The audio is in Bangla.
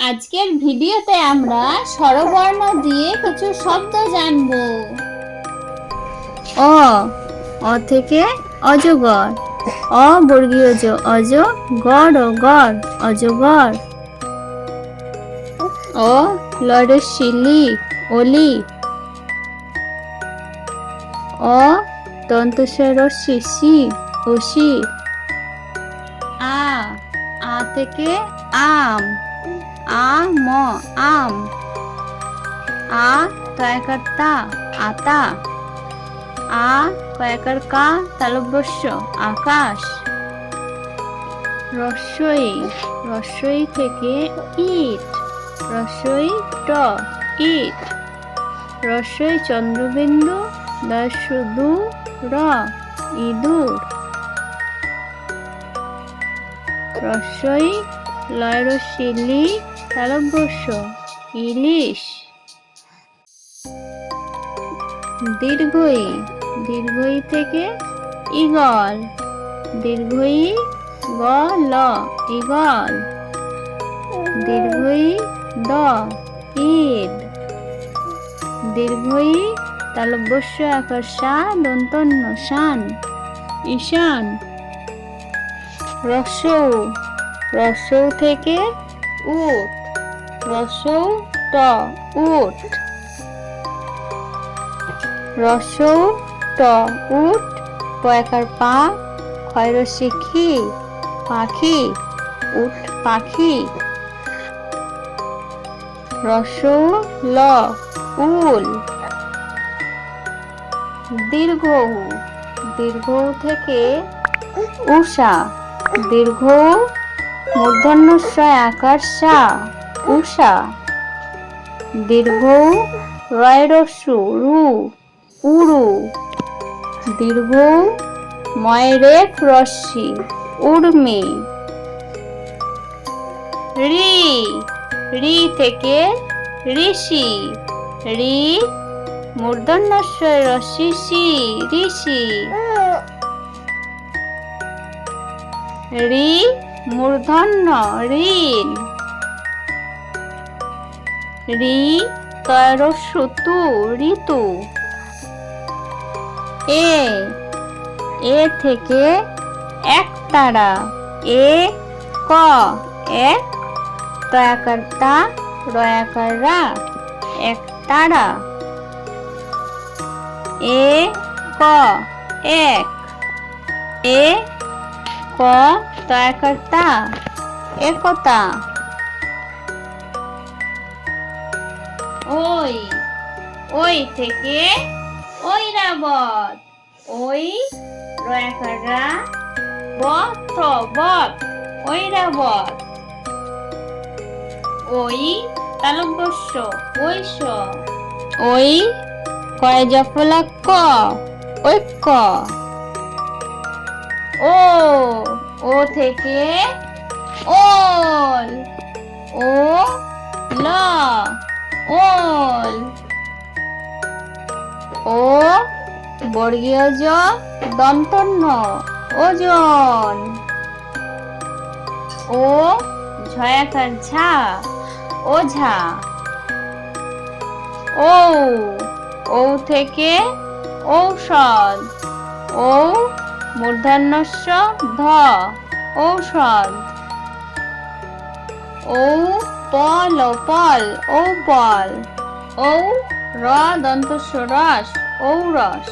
আজকের ভিডিওতে আমরা স্বরবর্ণ দিয়ে কিছু শব্দ জানব। অ থেকে অজগর, অ বর্গীয় জ, অজ, গড় ও গড়, অজগর। অ লরস্যি লি, অলি। অ দন্তস্বরস্যি সি, অসি। আ থেকে আম, আম, আম। আ তয়কার তা, আতা। আ কয়কার কা, তালব্য শ, আকাশ। রস্বই, রস্বই থেকে ইট, রস্বই ট, ইট। রস্বই চন্দ্রবিন্দু, দু র, ইঁদুর। রস্বই লয়রস্যি লি, তালব্য শ, ইলিশ। দীর্ঘই, দীর্ঘই থেকে ঈগল, দীর্ঘই গ ল, ঈগল। দীর্ঘই দ, ঈদ। দীর্ঘই তালব্য শ আকার সা, দন্ত ন, শান, ঈশান। রস্বৌ, রস্বৌ থেকে উট, রস্বৌ ট, উট। রস্বৌ ট, উট। পয়কার পা, ক্ষয়রস্যি ক্ষি, পাখি, উট পাখি। রস্বৌ ল, উল। দীর্ঘৌ, দীর্ঘৌ থেকে উষা, দীর্ঘৌ মূর্ধন্য ষ আকার সা, উষা। দীর্ঘৌ রয়রস্যু রু, উরু। দীর্ঘৌ ময়রেফ রস্যি, উর্মি। রি, রি থেকে ঋষি, রি মূর্ধন্য ষ রস্যি সি, ঋষি। রি মূর্ধন্য ঋণ। রি তয়রস্যু তু, ঋতু। এ থেকে একতারা, এ ক, এক। তয়াকার তা, রয়াকার রা, একতারা। এ ক, এক। এ ক তয়াকার তা, একতা। ওই, ওই থেকে ঐরাবত, ওই রয়াকার রা, বত, বত, ঐরাবত। ওই তালব্য শ, ঐশ। ওই কয় জফলা ক, ঐক্য। ও থেকে ওল, ও ল, ওল। ও বর্গীয় জ, দন্ত ন, ওজন। ও ঝয়াকার ঝা, ওঝা। ঔ থেকে ঔষধ, ঔ মূর্ধন্য ষ ধ, ঔষধ। ঔ পল, পল, ঔপল। ঔ র দন্ত স রস, ঔরস।